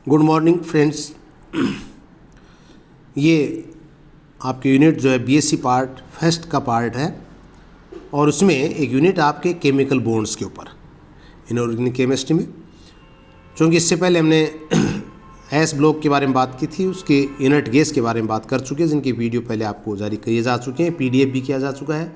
Good morning friends. ये आपके unit जो है बीएससी पार्ट फर्स्ट का पार्ट है और उसमें एक यूनिट आपके केमिकल बॉन्ड्स के ऊपर इनऑर्गेनिक केमिस्ट्री में, क्योंकि इससे पहले हमने एस ब्लॉक के बारे में बात की थी, उसके इनर्ट गैस के बारे में बात कर चुके हैं, जिनकी वीडियो पहले आपको जारी किए जा चुके हैं, पीडीएफ भी किया जा चुका है।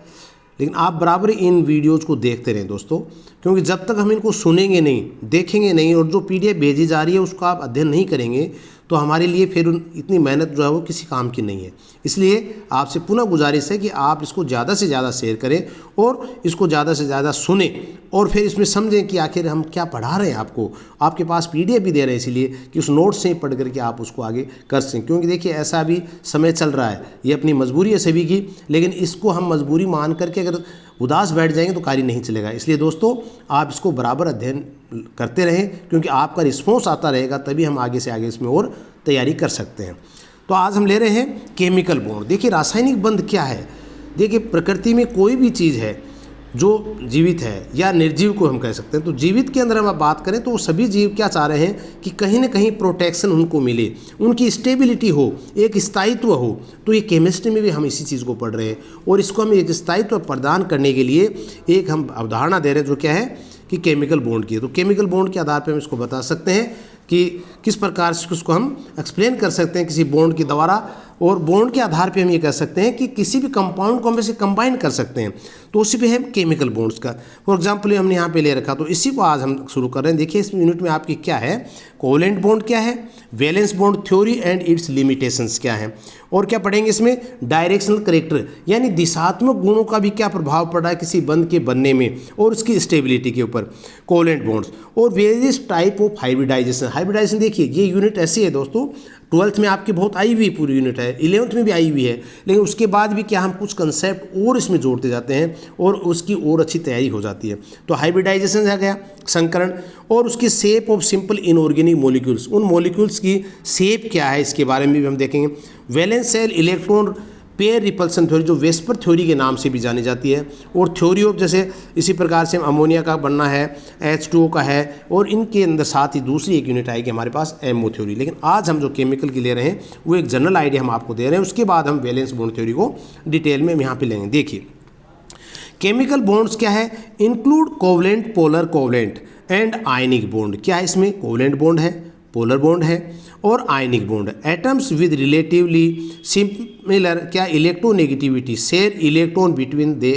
लेकिन आप बराबर इन वीडियोज़ को देखते रहें दोस्तों, क्योंकि जब तक हम इनको सुनेंगे नहीं, देखेंगे नहीं और जो पीडीएफ भेजी जा रही है उसका आप अध्ययन नहीं करेंगे तो हमारे लिए फिर इतनी मेहनत जो है वो किसी काम की नहीं है। इसलिए आपसे पुनः गुजारिश है कि आप इसको ज़्यादा से ज़्यादा शेयर करें और इसको ज़्यादा से ज़्यादा सुने और फिर इसमें समझें कि आखिर हम क्या पढ़ा रहे हैं। आपके पास पीडीएफ भी दे रहे हैं इसलिए कि उस नोट से ही पढ़ करके आप उसको आगे कर सकें, क्योंकि देखिए ऐसा भी समय चल रहा है, ये अपनी मजबूरी है सभी की, लेकिन इसको हम मजबूरी मान करके अगर उदास बैठ जाएंगे तो कार्य नहीं चलेगा। इसलिए दोस्तों आप इसको बराबर अध्ययन करते रहें, क्योंकि आपका रिस्पॉन्स आता रहेगा तभी हम आगे से आगे इसमें और तैयारी कर सकते हैं। तो आज हम ले रहे हैं केमिकल बॉन्ड। देखिए रासायनिक बंध क्या है। देखिए प्रकृति में कोई भी चीज़ है जो जीवित है या निर्जीव को हम कह सकते हैं, तो जीवित के अंदर हम आप बात करें तो वो सभी जीव क्या चाह रहे हैं कि कहीं ना कहीं प्रोटेक्शन उनको मिले, उनकी स्टेबिलिटी हो, एक स्थायित्व हो। तो ये केमिस्ट्री में भी हम इसी चीज़ को पढ़ रहे हैं और इसको हम एक स्थायित्व प्रदान करने के लिए एक हम अवधारणा दे रहे हैं जो क्या है कि केमिकल बॉन्ड की है। तो केमिकल बॉन्ड के आधार पर हम इसको बता सकते हैं कि किस प्रकार से उसको हम एक्सप्लेन कर सकते हैं किसी बॉन्ड के द्वारा, और बॉन्ड के आधार पे हम ये कह सकते हैं कि किसी भी कंपाउंड को हम ऐसे कंबाइन कर सकते हैं। तो उसी पे है केमिकल बॉन्ड्स का। फॉर एग्जांपल हमने यहाँ पे ले रखा, तो इसी को आज हम शुरू कर रहे हैं। देखिए इस यूनिट में आपकी क्या है, कोवेलेंट बॉन्ड क्या है, valence bond theory and it's limitations क्या है, और क्या पढ़ेंगे इसमें डायरेक्शनल कैरेक्टर यानी दिशात्मक गुणों का भी क्या प्रभाव पड़ रहा है किसी बंध के बनने में और उसकी स्टेबिलिटी के ऊपर, कोवेलेंट बॉन्ड्स और various type of hybridisation. Hybridisation देखिए ये यूनिट ऐसी है दोस्तों, 12th में आपकी बहुत आई हुई पूरी यूनिट है, 11th में भी आई हुई है, लेकिन उसके बाद भी क्या हम कुछ कंसेप्ट और इसमें जोड़ते जाते हैं और उसकी और अच्छी तैयारी हो जाती है। तो हाइब्रिडाइजेशन आ गया संकरण, और उसकी shape of simple inorganic molecules, उन मॉलिक्यूल्स की शेप क्या है इसके बारे में भी हम देखेंगे। Valence shell electron pair repulsion theory जो वेस्पर थ्योरी के नाम से भी जानी जाती है, और थ्योरी ऑफ जैसे इसी प्रकार से अमोनिया का बनना है, H2O का है, और इनके अंदर साथ ही दूसरी एक यूनिट आएगी हमारे पास एमओ थ्योरी। लेकिन आज हम जो केमिकल की ले रहे हैं वो एक जनरल आइडिया हम आपको दे रहे हैं, उसके बाद हम वैलेंस बॉन्ड थ्योरी को डिटेल में यहाँ पे लेंगे। देखिए केमिकल बॉन्ड्स क्या है, include covalent, polar covalent and ionic bond. क्या है इसमें, कोवलेंट बॉन्ड है, पोलर बॉन्ड है और ionic bond. Atoms with relatively similar क्या इलेक्ट्रोनेगेटिविटी शेयर इलेक्ट्रॉन बिटवीन दे।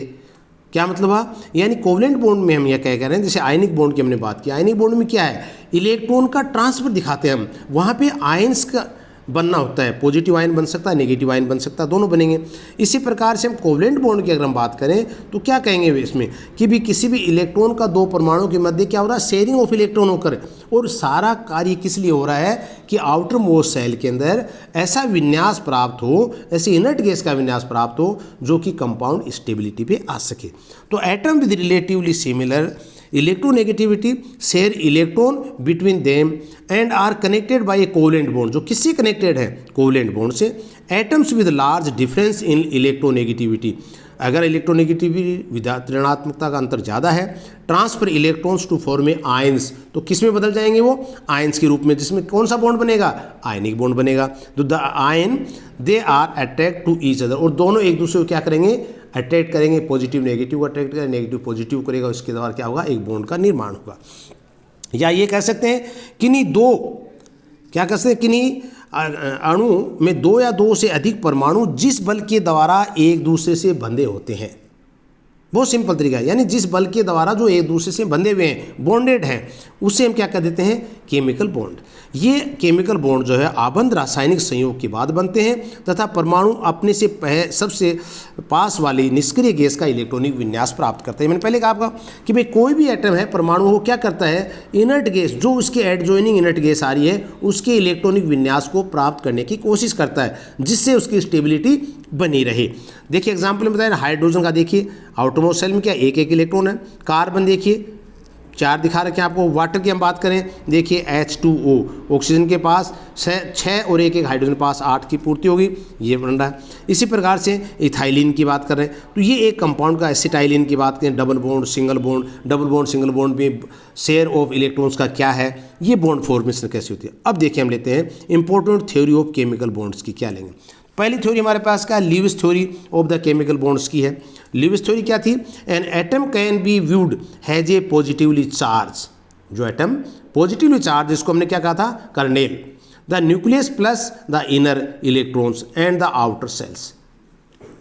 क्या मतलब है, यानी कोवलेंट बॉन्ड में हम यह कह रहे हैं, जैसे आयनिक बॉन्ड की हमने बात की, आयनिक बॉन्ड में क्या है इलेक्ट्रॉन का ट्रांसफर दिखाते हैं हम, वहाँ पे आयंस का बनना होता है, पॉजिटिव आयन बन सकता है, नेगेटिव आयन बन सकता है, दोनों बनेंगे। इसी प्रकार से हम कोवलेंट बॉन्ड की अगर हम बात करें तो क्या कहेंगे इसमें कि भी किसी भी इलेक्ट्रॉन का दो परमाणु के मध्य क्या हो रहा है, शेयरिंग ऑफ इलेक्ट्रॉन होकर, और सारा कार्य किस लिए हो रहा है कि आउटर मोस्ट सेल के अंदर ऐसा विन्यास प्राप्त हो, ऐसी इनर्ट गैस का विन्यास प्राप्त हो जो कि कंपाउंड स्टेबिलिटी पे आ सके। तो atom with relatively similar electronegativity share electron between them and are connected by a covalent bond, जो किससे कनेक्टेड है, कोवलेंट बॉन्ड से। Atoms with large difference in electronegativity, अगर इलेक्ट्रोनेगेटिविटी ऋणात्मकता का अंतर ज़्यादा है, transfer electrons to form a ions, तो किस में बदल जाएंगे वो, आयंस के रूप में, जिसमें कौन सा बॉन्ड बनेगा, आयनिक बॉन्ड बनेगा। तो the ion they are attract to each other, और दोनों एक दूसरे को क्या करेंगे, अट्रैक्ट करेंगे, पॉजिटिव नेगेटिव को अट्रैक्ट करेगा, नेगेटिव पॉजिटिव करेगा, उसके द्वारा क्या होगा, एक बॉन्ड का निर्माण होगा। या ये कह सकते हैं किन्हीं दो, क्या कह सकते हैं किन्हीं अणु में दो या दो से अधिक परमाणु जिस बल के द्वारा एक दूसरे से बंधे होते हैं, बहुत सिंपल तरीका है, यानी जिस बल के द्वारा जो एक दूसरे से बंधे हुए हैं, बॉन्डेड हैं, उसे हम क्या कर देते हैं, केमिकल बॉन्ड। ये केमिकल बॉन्ड जो है आबंध रासायनिक संयोग के बाद बनते हैं तथा परमाणु अपने से सबसे पास वाली निष्क्रिय गैस का इलेक्ट्रॉनिक विन्यास प्राप्त करते हैं। मैंने पहले कहा आपका कि भाई कोई भी एटम है, परमाणु हो, क्या करता है, इनर्ट गैस जो उसके एडजॉइनिंग इनर्ट गैस आ रही है उसके इलेक्ट्रॉनिक विन्यास को प्राप्त करने की कोशिश करता है, जिससे उसकी स्टेबिलिटी बनी रहे। देखिए एग्जाम्पल में बताया हाइड्रोजन का, देखिए आउटरमोस्ट सेल में क्या एक एक इलेक्ट्रॉन है। कार्बन देखिए 4 दिखा रखे हैं आपको। वाटर की हम बात करें, देखिए H2O, ऑक्सीजन के पास 6 और एक हाइड्रोजन के पास 8 की पूर्ति होगी, ये बन रहा है। इसी प्रकार से इथाइलिन की बात कर रहे हैं, तो ये एक कंपाउंड का। एसिटाइलिन की बात करें, डबल बॉन्ड सिंगल बॉन्ड में शेयर ऑफ इलेक्ट्रॉन्स का क्या है, ये बॉन्ड फॉर्मेशन कैसे होती है। अब देखिए हम लेते हैं important theory of chemical bonds की, क्या लेंगे। पहली थ्योरी हमारे पास क्या, Lewis theory of the chemical bonds की है। लीविस थ्योरी क्या थी, an atom can be viewed has a positively charge, जो एटम पॉजिटिवली चार्ज, इसको हमने क्या कहा था, kernel, the nucleus plus the inner electrons and the outer shells,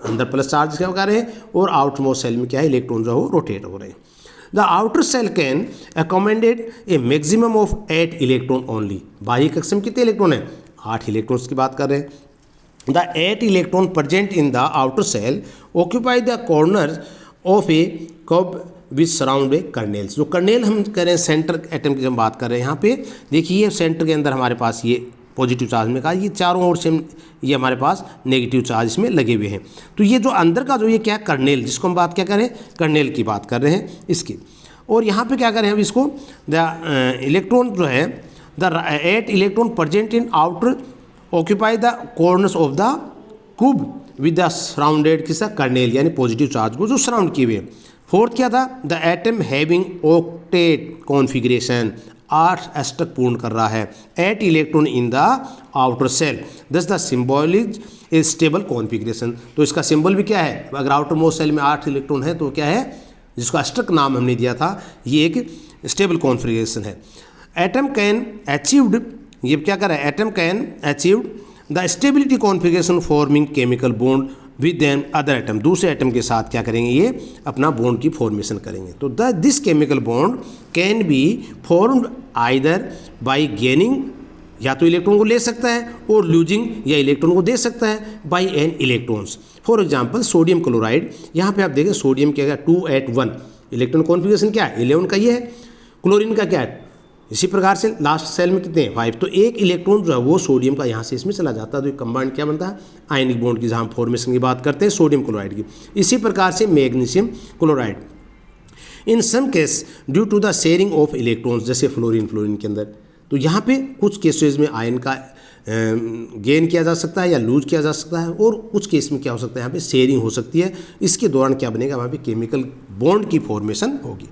अंदर प्लस चार्ज क्या कर रहे हैं और आउटर मोस्ट सेल में क्या है, इलेक्ट्रॉन जो है रोटेट हो रहे हैं। The outer shell can accommodate a maximum of 8 electron only, बाह्य कक्षा में कितने इलेक्ट्रॉन है, 8 इलेक्ट्रॉन्स की बात कर रहे हैं। The 8 electron present in the outer cell occupy the corners of a cube which surround a kernels। जो कर्नेल हम कह रहे हैं सेंटर एटम की जब बात कर रहे हैं, यहाँ पे देखिए ये सेंटर के अंदर हमारे पास ये पॉजिटिव चार्ज में कहा, ये चारों ओर से ये हमारे पास नेगेटिव चार्ज इसमें लगे हुए हैं। तो ये जो अंदर का जो ये क्या कर्नेल, जिसको हम बात क्या करें, कर्नेल की बात कर रहे हैं इसकी। और यहाँ पे क्या करें हम इसको, द इलेक्ट्रॉन जो है, the 8 electron present in outer occupy the corners of the cube with the surrounded किसका, कर्नेल, यानी पॉजिटिव चार्ज को जो सराउंड किए हुए। फोर्थ क्या था, the atom having octet configuration, 8 अष्टक पूर्ण कर रहा है, 8 electron in the outer shell, this the symbolise a stable configuration. तो इसका सिंबल भी क्या है, अगर आउटर मोस्ट सेल में 8 इलेक्ट्रॉन है तो क्या है, जिसको अष्टक नाम हमने दिया था, ये एक स्टेबल कॉन्फिगरेशन है। एटम कैन अचीव्ड, ये क्या कर रहा है, atom can achieved the stability configuration forming chemical bond with an other atom, दूसरे एटम के साथ क्या करेंगे, ये अपना बॉन्ड की फॉर्मेशन करेंगे। तो this chemical bond can be formed either bye gaining, या तो इलेक्ट्रॉन को ले सकता है, और लूजिंग, या इलेक्ट्रॉन को दे सकता है by an electrons. For example sodium chloride, यहाँ पे आप देखें सोडियम क्या है 281, इलेक्ट्रॉन कॉन्फिगरेशन क्या है 11 का ये है, क्लोरीन का क्या है, इसी प्रकार से लास्ट सेल में कितने हैं 5, तो एक इलेक्ट्रॉन जो है वो सोडियम का यहाँ से इसमें चला जाता है, तो एक कंबाइंड क्या बनता है, आयनिक बॉन्ड की, जहाँ फॉर्मेशन की बात करते हैं सोडियम क्लोराइड की। इसी प्रकार से magnesium chloride, in some case due to the sharing of electrons, जैसे फ्लोरीन के अंदर, तो यहाँ पे कुछ केसेज में आयन का गेन किया जा सकता है या लूज किया जा सकता है, और कुछ केस में क्या हो सकता है, यहाँ पे शेयरिंग हो सकती है। इसके दौरान क्या बनेगा, वहाँ पे केमिकल बॉन्ड की फॉर्मेशन होगी।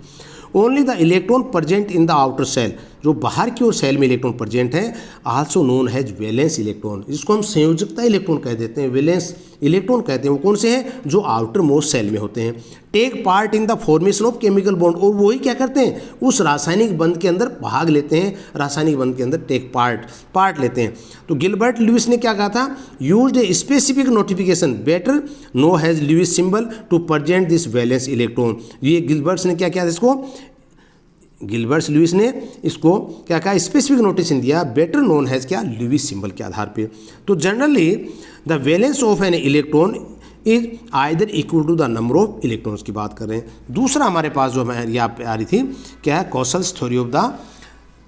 Only the electron present in the outer shell, जो बाहर की ओर सेल में इलेक्ट्रॉन प्रेजेंट है, also known as valence electron, जिसको हम संयोजकता इलेक्ट्रॉन कह देते हैं, वैलेंस इलेक्ट्रॉन कहते हैं। वो कौन से हैं, जो आउटर मोस्ट सेल में होते हैं। Take part in the formation of chemical bond, और वही क्या करते हैं, उस रासायनिक बंध के अंदर भाग लेते हैं, रासायनिक बंध के अंदर टेक पार्ट लेते हैं। तो गिलबर्ट लुइस ने क्या कहा था, used a specific notification better known as Lewis symbol to present this valence electron. ये गिलबर्ट्स ने क्या किया, इसको गिलबर्ट लुइस ने इसको क्या कहा, स्पेसिफिक नोटेशन दिया, बेटर नोन हैज क्या, लुइस सिंबल के आधार पे। तो generally the valence of an electron is either equal to the number of electrons की बात कर रहे हैं। दूसरा हमारे पास जो हमारे यहाँ पे आ रही थी क्या है, Kossel's theory of the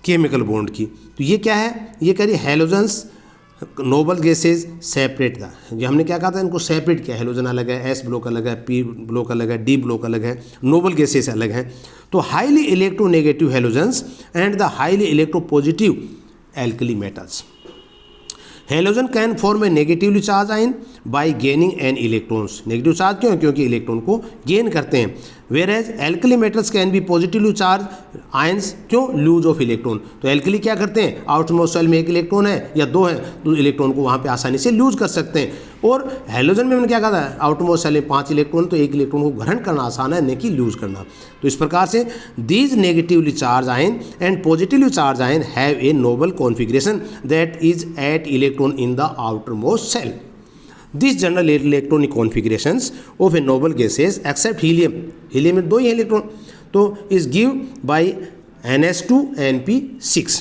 chemical bond की। तो ये क्या है, ये कह रही हैलोजन्स नोबल गैसेज सेपरेट था, जो हमने क्या कहा था, इनको सेपरेट किया, हेलोजन अलग है, एस ब्लॉक अलग है, पी ब्लॉक अलग है, डी ब्लॉक अलग है, नोबल गैसेज अलग है। तो highly electronegative halogens and the highly electropositive alkali metals. Halogen can form a negatively charge ion by gaining an electrons, negative charge क्यों, क्योंकि इलेक्ट्रॉन को गेन करते हैं। Whereas alkali metals can be positively charge ions, क्यों, lose of electron. तो alkali क्या करते हैं, आउटर मोस्ट सेल में एक इलेक्ट्रॉन है या 2 है, तो इलेक्ट्रॉन को वहाँ पे आसानी से लूज कर सकते हैं। और हेलोजन में हमने क्या कहा था, आउटर मोस्ट सेल में 5 इलेक्ट्रॉन, तो एक इलेक्ट्रॉन को ग्रहण करना आसान है, न कि लूज करना। तो इस प्रकार से these negatively charge ion and positively charge ion have a noble configuration that is 8 electron in the outermost shell. These general electronic configurations of a noble gases except helium, helium में 2 ही electron, तो is given by NH2 NP6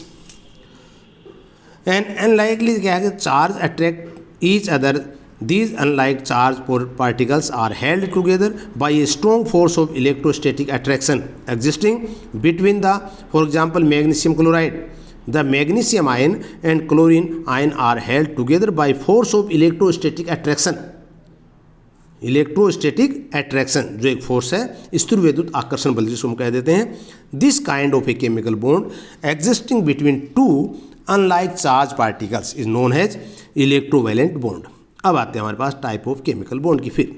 and unlikely क्या है, charge attract each other. These unlike charged particles are held together by a strong force of electrostatic attraction existing between the, for example, magnesium chloride. The magnesium ion and chlorine ion are held together by force of electrostatic attraction. Electrostatic attraction जो एक force है, स्थिर विद्युत आकर्षण बल जिसको हम कह देते हैं। This kind of a chemical bond existing between two unlike charge particles is known as electrovalent bond. अब आते हैं हमारे पास टाइप ऑफ केमिकल बॉन्ड की। फिर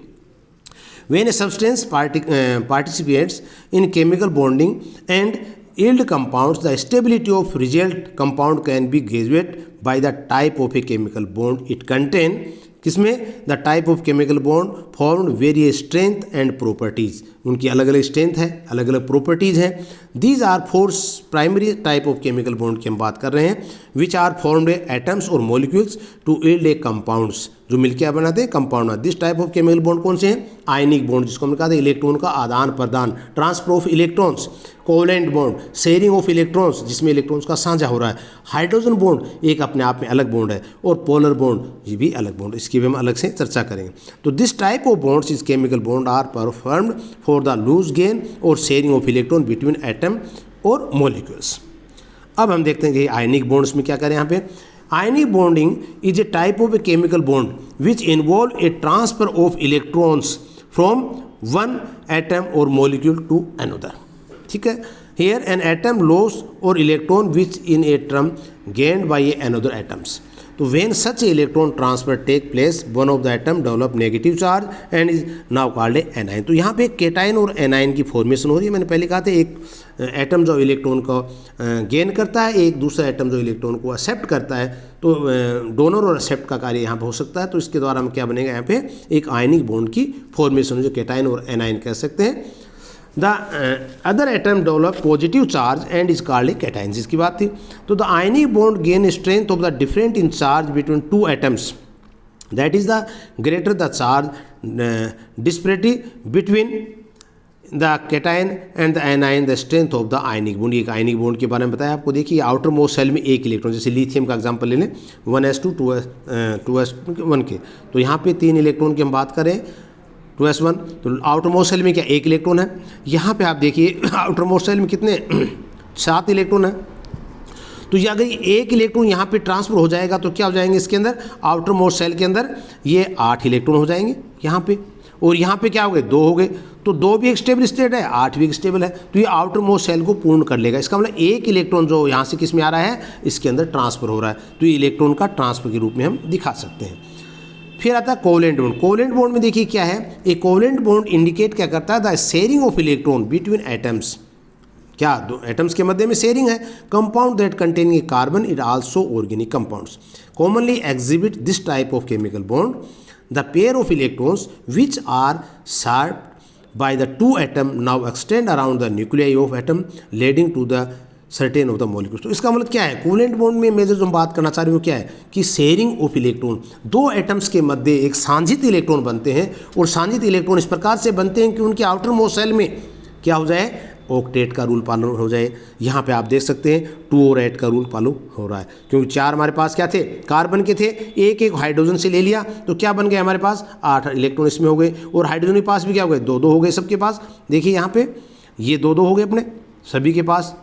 when a substance participates in chemical bonding and yield compounds, the stability of result compound can be gauged by the type of a chemical bond it contain। किसमें? The type of chemical bond formed various strength and properties, उनकी अलग अलग strength है, अलग अलग properties हैं। These are four primary type of chemical bond की हम बात कर रहे हैं, विच आर फॉर्म्ड एटम्स और molecules to yield a compounds, जो मिलकर क्या बनाते हैं? Compound. This type of chemical bond कौन से हैं? आयनिक बॉन्ड जिसको हमने कहा था इलेक्ट्रॉन का आदान प्रदान, transfer of electrons, covalent bond sharing of electrons जिसमें इलेक्ट्रॉन्स का साझा हो रहा है, हाइड्रोजन बॉन्ड एक अपने आप में अलग बॉन्ड है, और पोलर बॉन्ड ये भी अलग बॉन्ड, इसकी भी हम अलग से चर्चा करेंगे। तो this type of bonds is chemical bond are performed for the lose gain और sharing of electron between atom और मॉलिक्यूल्स। अब हम देखते हैं कि आयनिक बॉन्ड्स में क्या करें। यहाँ पे ionic bonding is a type of a chemical bond which involve A transfer of electrons from one atom और मॉलिक्यूल टू अनदर। ठीक है, here an atom loss or electron which in a term gained by another atoms। तो when such electron transfer take place, one of the atom develop negative charge and is now called a anion। तो यहाँ पे cation और A9 की formation हो रही है। मैंने पहले कहा था एक एटम जो इलेक्ट्रॉन को गेन करता है, एक दूसरा एटम जो इलेक्ट्रॉन को एक्सेप्ट करता है, तो डोनर और एक्सेप्ट का कार्य यहाँ पे हो सकता है। तो इसके द्वारा हम क्या बनेगा, यहाँ पे एक आयनिक बॉन्ड की फॉर्मेशन जो केटाइन और एनाइन कह सकते हैं। The other atom develop positive charge and is called a cation, जिसकी बात थी। तो the ionic bond gain strength of the different in charge between two atoms, that is the greater the charge disparity between the cation and the anion, the strength of the ionic bond। एक ionic bond के बारे में बताया आपको। देखिए outer most shell में एक electron, जैसे लिथियम का एग्जांपल ले लें 1s2 2s1 के, तो यहाँ पे 3 इलेक्ट्रॉन की हम बात करें 2s1, तो आउटर मोस्ट सेल में क्या एक इलेक्ट्रॉन है। यहाँ पे आप देखिए आउटर मोस्ट सेल में कितने 7 इलेक्ट्रॉन है। तो ये अगर एक इलेक्ट्रॉन यहाँ पे ट्रांसफर हो जाएगा तो क्या हो जाएंगे इसके अंदर, आउटर मोस्ट सेल के अंदर ये 8 इलेक्ट्रॉन हो जाएंगे यहाँ पे, और यहाँ पे क्या हो गए 2 हो गए। तो 2 भी एक स्टेबल स्टेट है, 8 भी एक स्टेबल है, तो ये आउटर मोस्ट सेल को पूर्ण कर लेगा। इसका मतलब एक इलेक्ट्रॉन जो यहाँ से किस में आ रहा है, इसके अंदर ट्रांसफर हो रहा है, तो ये इलेक्ट्रॉन का ट्रांसफर के रूप में हम दिखा सकते हैं। फिर आता है कोवलेंट बॉन्ड। कोवलेंट बॉन्ड में देखिए क्या है, एक कोवलेंट बॉन्ड इंडिकेट क्या करता है, the sharing of electron between atoms. क्या दो एटम्स के मध्य में शेयरिंग है। Compound that containing carbon it also organic compounds commonly exhibit this type of chemical bond. The pair of electrons which are shared by the two atom now extend around the nuclei of atom leading to the certain of the molecules. तो इसका मतलब क्या है, covalent bond में major जो हम बात करना चाह रहे हो क्या है कि शेयरिंग ऑफ इलेक्ट्रॉन, 2 एटम्स के मध्य एक सांझित इलेक्ट्रॉन बनते हैं, और सांझित इलेक्ट्रॉन इस प्रकार से बनते हैं कि उनके आउटर मोस्ट सेल में क्या हो जाए, ऑक्टेट का रूल पालन हो जाए। यहाँ पे आप देख सकते हैं 2 और 8 का रूल पालन हो रहा है, क्योंकि 4 हमारे पास क्या थे, कार्बन के थे, एक हाइड्रोजन से ले लिया तो क्या बन गया हमारे पास 8 इलेक्ट्रॉन इसमें हो गए, और हाइड्रोजन के पास भी क्या हो गए 2-2 हो गए सबके पास। देखिए यहाँ पे ये 2-2 हो गए अपने सभी के पास,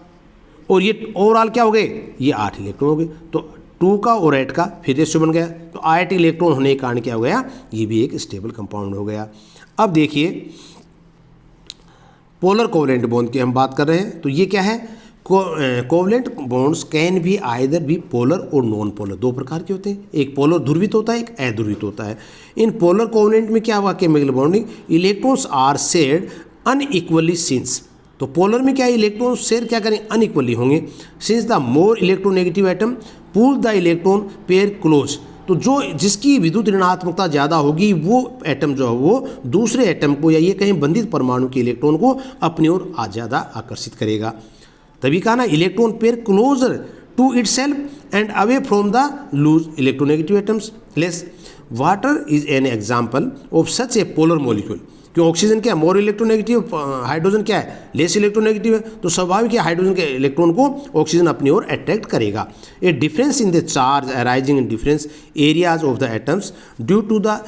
और ये ओवरऑल क्या हो गए, ये 8 इलेक्ट्रॉन हो गए। तो 2 का और 8 का फिर रेशियो बन गया, तो 8 इलेक्ट्रॉन होने के कारण क्या हो गया, ये भी एक स्टेबल कंपाउंड हो गया। अब देखिए पोलर कोवलेंट बॉन्ड की हम बात कर रहे हैं, तो ये क्या है, कोवलेंट बॉन्ड्स कैन भी आइदर भी पोलर और नॉन पोलर, 2 प्रकार के होते हैं, एक पोलर ध्रुवित होता है, एक अध्रुवित होता है। इन पोलर कोवलेंट में क्या हुआ, chemical bonding electrons are shared unequally since. तो पोलर में क्या है, इलेक्ट्रॉन शेयर क्या करें, अनइक्वली होंगे। Since the more electronegative atom pull the electron pair close. तो जो जिसकी विद्युत ऋणात्मकता ज़्यादा होगी वो एटम जो है वो दूसरे एटम को या ये कहीं बंधित परमाणु के इलेक्ट्रॉन को अपनी ओर ज़्यादा आकर्षित करेगा। तभी कहा ना, electron pair closer to itself and away from the loose electronegative atoms less. Water is an example of such a polar molecule. क्यों, ऑक्सीजन क्या है मोर इलेक्ट्रोनेगेटिव, हाइड्रोजन क्या है लेस इलेक्ट्रोनेगेटिव है, तो स्वाभाविक है हाइड्रोजन के इलेक्ट्रॉन को ऑक्सीजन अपनी ओर अट्रैक्ट करेगा। A difference in the charge arising in difference areas of the atoms due to the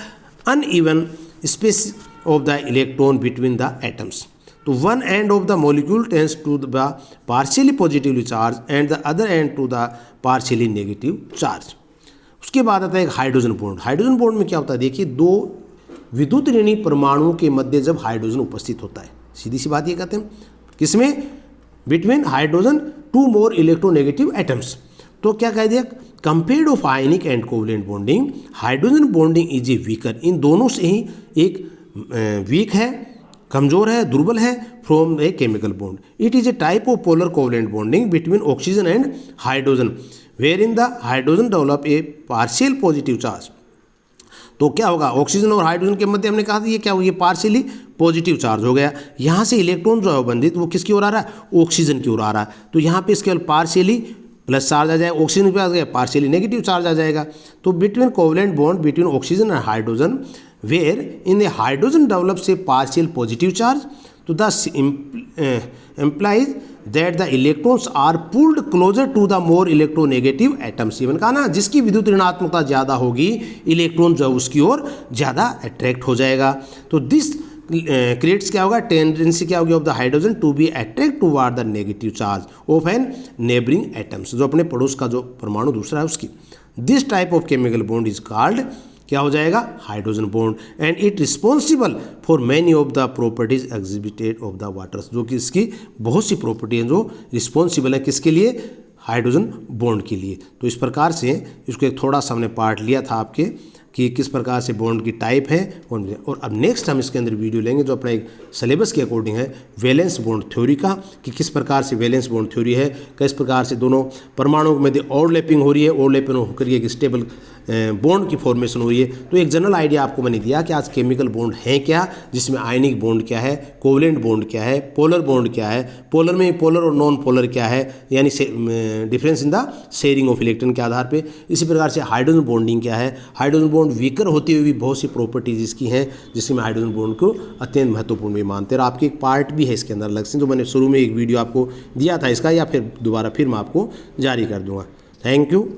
uneven space of the electron between the atoms. तो one end of the molecule tends to the partially positively charge and the other end to the partially negative charge. उसके बाद आता है एक hydrogen bond. Hydrogen bond में क्या होता है, देखिए 2 विद्युत ऋणी परमाणुओं के मध्य जब हाइड्रोजन उपस्थित होता है। सीधी सी बात ये कहते हैं किसमें, between hydrogen to more electronegative atoms. तो क्या कह दिया, compared of ionic and covalent bonding hydrogen bonding is a weaker, इन दोनों से ही एक वीक है, कमजोर है, दुर्बल है from a chemical bond. It is a type of polar covalent bonding between oxygen and hydrogen where in the hydrogen develop a partial positive charge. तो क्या होगा, ऑक्सीजन और हाइड्रोजन के मध्य हमने कहा था ये क्या हो, ये पार्शियली पॉजिटिव चार्ज हो गया। यहाँ से इलेक्ट्रॉन जो है बंधित वो किसकी ओर आ रहा है, ऑक्सीजन की ओर आ रहा है। तो यहाँ पे इसके पार्शियली प्लस चार्ज आ जाएगा, ऑक्सीजन पे आ गया पार्शियली नेगेटिव चार्ज आ जाएगा। तो between covalent bond between oxygen and hydrogen where in the hydrogen develops a partial positive charge, तो this implies that the electrons are pulled closer to the more electronegative atoms। ये मैंने कहा ना, जिसकी विद्युत ऋणात्मकता ज़्यादा होगी इलेक्ट्रॉन जो है उसकी ओर ज़्यादा अट्रैक्ट हो जाएगा। तो दिस क्रिएट्स क्या होगा, टेंडेंसी क्या होगी of the hydrogen to be attract toward the negative charge of an neighbouring atoms, जो अपने पड़ोस का जो परमाणु दूसरा है उसकी। This type of chemical bond is called, क्या हो जाएगा, hydrogen bond, and it responsible for many of the properties exhibited of the waters, जो कि इसकी बहुत सी प्रॉपर्टी हैं जो रिस्पॉन्सिबल है किसके लिए, हाइड्रोजन बॉन्ड के लिए। तो इस प्रकार से इसको एक थोड़ा सा हमने पार्ट लिया था आपके कि किस प्रकार से बॉन्ड की टाइप है। और अब नेक्स्ट हम इसके अंदर वीडियो लेंगे जो अपना एक सिलेबस के अकॉर्डिंग है वैलेंस बॉन्ड थ्योरी का, कि किस प्रकार से वैलेंस बॉन्ड थ्योरी है, किस प्रकार से दोनों परमाणुओं में ओवरलैपिंग हो रही है, ओवरलैपिंग होकर एक स्टेबल बॉन्ड की फॉर्मेशन हुई है। तो एक जनरल आइडिया आपको मैंने दिया कि आज केमिकल बॉन्ड है क्या, जिसमें आयनिक बॉन्ड क्या है, कोवलेंट बॉन्ड क्या है, पोलर बॉन्ड क्या है, पोलर में पोलर और नॉन पोलर क्या है, यानी difference in the sharing of electron के आधार पे। इसी प्रकार से हाइड्रोजन बॉन्डिंग क्या है, हाइड्रोजन बॉन्ड वीकर होते हुए भी बहुत सी प्रॉपर्टीज इसकी हैं जिसमें हाइड्रोजन बॉन्ड को अत्यंत महत्वपूर्ण भी मानते हैं। और आपकी एक पार्ट भी है इसके अंदर अलग से, जो मैंने शुरू में एक वीडियो आपको दिया था इसका, या फिर दोबारा फिर मैं आपको जारी कर दूंगा। Thank you.